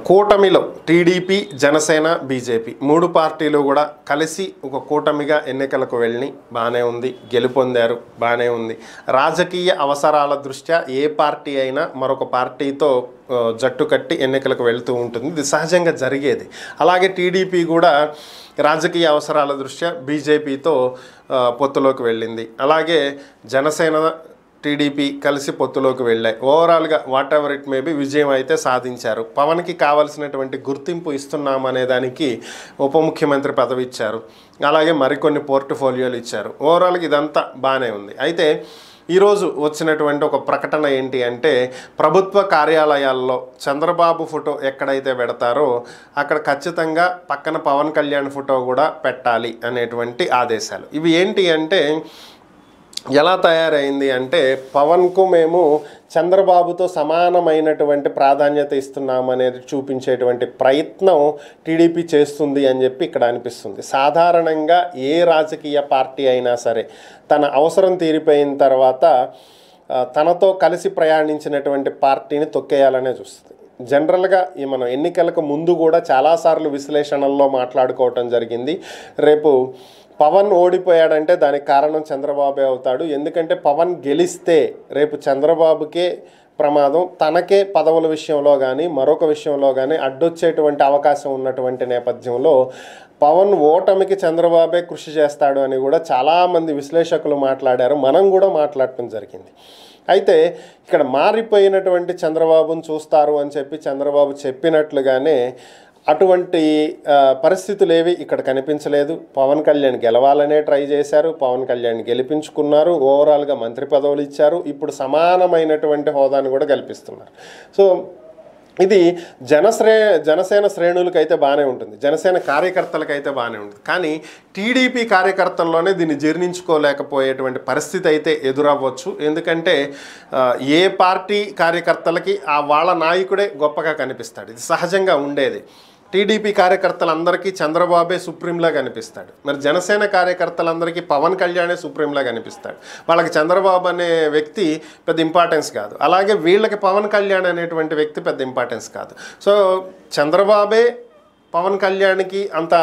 కూటమిలో TDP, Janasena, BJP 3 పార్టీలు కూడా కలిసి ఒక కూటమిగా ఎన్నికలకు వెళ్ళి బాగానే ఉంది, గెలుపొందారు, బాగానే ఉంది. రాజకీయ అవసరాల దృష్ట్యా ఏ పార్టీ అయినా మరొక పార్టీతో జట్టు కట్టి ఎన్నికలకు వెళ్తూ ఉంటుంది. ఇది సహజంగా జరిగేది. అలాగే టీడీపీ కూడా రాజకీయ అవసరాల దృష్ట్యా బీజేపీతో పొత్తులోకి వెళ్ళింది. అలాగే జనసేన, టీడీపీ కలిసి పొత్తులోకి వెళ్ళాయి. ఓవరాల్గా వాట్ ఎవర్ ఇట్ మేబీ విజయం అయితే సాధించారు. పవన్కి కావాల్సినటువంటి గుర్తింపు ఇస్తున్నామనే దానికి ఉప ముఖ్యమంత్రి పదవి ఇచ్చారు. అలాగే మరికొన్ని పోర్ట్ఫోలియోలు ఇచ్చారు. ఓవరాల్గా ఇదంతా బాగానే ఉంది. అయితే ఈరోజు వచ్చినటువంటి ఒక ప్రకటన ఏంటి అంటే, ప్రభుత్వ కార్యాలయాల్లో చంద్రబాబు ఫోటో ఎక్కడైతే పెడతారో అక్కడ ఖచ్చితంగా పక్కన పవన్ కళ్యాణ్ ఫోటో కూడా పెట్టాలి అనేటువంటి ఆదేశాలు. ఇవి ఏంటి అంటే, ఎలా తయారైంది అంటే, పవన్కు మేము చంద్రబాబుతో సమానమైనటువంటి ప్రాధాన్యత ఇస్తున్నామనేది చూపించేటువంటి ప్రయత్నం టీడీపీ చేస్తుంది అని చెప్పి ఇక్కడ అనిపిస్తుంది. సాధారణంగా ఏ రాజకీయ పార్టీ అయినా సరే తన అవసరం తీరిపోయిన తర్వాత తనతో కలిసి ప్రయాణించినటువంటి పార్టీని తొక్కేయాలనే చూస్తుంది. జనరల్గా మనం ఎన్నికలకు ముందు కూడా చాలాసార్లు విశ్లేషణల్లో మాట్లాడుకోవటం జరిగింది. రేపు పవన్ ఓడిపోయాడంటే దానికి కారణం చంద్రబాబే అవుతాడు. ఎందుకంటే పవన్ గెలిస్తే రేపు చంద్రబాబుకే ప్రమాదం, తనకే పదవుల విషయంలో కానీ మరొక విషయంలో కానీ అడ్డొచ్చేటువంటి అవకాశం ఉన్నటువంటి నేపథ్యంలో పవన్ ఓటమికి చంద్రబాబే కృషి చేస్తాడు అని కూడా చాలామంది విశ్లేషకులు మాట్లాడారు. మనం కూడా మాట్లాడటం జరిగింది. అయితే ఇక్కడ మారిపోయినటువంటి చంద్రబాబును చూస్తారు అని చెప్పి చంద్రబాబు చెప్పినట్లుగానే అటువంటి పరిస్థితులు ఏవి ఇక్కడ కనిపించలేదు. పవన్ కళ్యాణ్ గెలవాలనే ట్రై చేశారు, పవన్ కళ్యాణ్ గెలిపించుకున్నారు, ఓవరాల్గా మంత్రి పదవులు ఇచ్చారు, ఇప్పుడు సమానమైనటువంటి హోదాను కూడా కల్పిస్తున్నారు. సో ఇది జనసేన శ్రేణులకైతే బాగానే ఉంటుంది, జనసేన కార్యకర్తలకైతే బాగానే ఉంటుంది. కానీ టీడీపీ కార్యకర్తల్లోనే దీన్ని జీర్ణించుకోలేకపోయేటువంటి పరిస్థితి అయితే ఎదురవ్వచ్చు. ఎందుకంటే ఏ పార్టీ కార్యకర్తలకి వాళ్ళ నాయకుడే గొప్పగా కనిపిస్తాడు. ఇది సహజంగా ఉండేది. టీడీపీ కార్యకర్తలందరికీ చంద్రబాబే సుప్రీంలా కనిపిస్తాడు. మరి జనసేన కార్యకర్తలందరికీ పవన్ కళ్యాణే సుప్రీంలా కనిపిస్తాడు. వాళ్ళకి చంద్రబాబు అనే వ్యక్తి పెద్ద ఇంపార్టెన్స్ కాదు. అలాగే వీళ్ళకి పవన్ కళ్యాణ్ అనేటువంటి వ్యక్తి పెద్ద ఇంపార్టెన్స్ కాదు. సో చంద్రబాబే పవన్ కళ్యాణ్కి అంత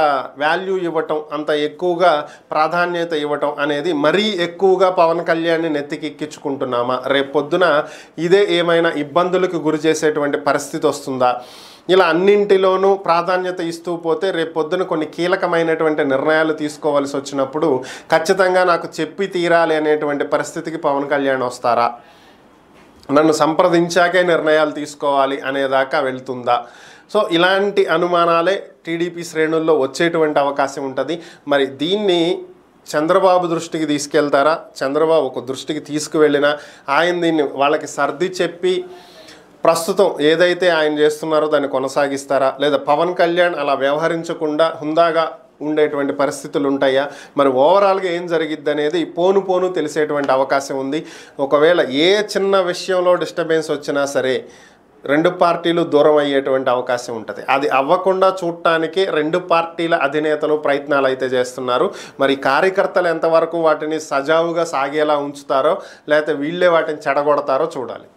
వాల్యూ ఇవ్వటం, అంత ఎక్కువగా ప్రాధాన్యత ఇవ్వటం అనేది మరీ ఎక్కువగా పవన్ కళ్యాణ్ని నెత్తికెక్కించుకుంటున్నామా? రేపు పొద్దున ఇదే ఏమైనా ఇబ్బందులకు గురి చేసేటువంటి పరిస్థితి వస్తుందా? ఇలా అన్నింటిలోనూ ప్రాధాన్యత ఇస్తూ పోతే రేపు పొద్దున కొన్ని కీలకమైనటువంటి నిర్ణయాలు తీసుకోవాల్సి వచ్చినప్పుడు ఖచ్చితంగా నాకు చెప్పి తీరాలి అనేటువంటి పరిస్థితికి పవన్ కళ్యాణ్ వస్తారా? నన్ను సంప్రదించాకే నిర్ణయాలు తీసుకోవాలి అనేదాకా వెళ్తుందా? సో ఇలాంటి అనుమానాలే టీడీపీ శ్రేణుల్లో వచ్చేటువంటి అవకాశం ఉంటుంది. మరి దీన్ని చంద్రబాబు దృష్టికి తీసుకెళ్తారా? చంద్రబాబు ఒక దృష్టికి తీసుకువెళ్ళినా ఆయన దీన్ని వాళ్ళకి సర్ది చెప్పి ప్రస్తుతం ఏదైతే ఆయన చేస్తున్నారో దాన్ని కొనసాగిస్తారా? లేదా పవన్ కళ్యాణ్ అలా వ్యవహరించకుండా హుందాగా ఉండేటువంటి పరిస్థితులు ఉంటాయా? మరి ఓవరాల్గా ఏం జరిగిద్ది అనేది పోను తెలిసేటువంటి అవకాశం ఉంది. ఒకవేళ ఏ చిన్న విషయంలో డిస్టర్బెన్స్ వచ్చినా సరే 2 పార్టీలు దూరం అయ్యేటువంటి అవకాశం ఉంటుంది. అది అవ్వకుండా చూడటానికి 2 పార్టీల అధినేతలు ప్రయత్నాలు అయితే చేస్తున్నారు. మరి కార్యకర్తలు ఎంతవరకు వాటిని సజావుగా సాగేలా ఉంచుతారో లేకపోతే వీళ్ళే వాటిని చెడగొడతారో చూడాలి.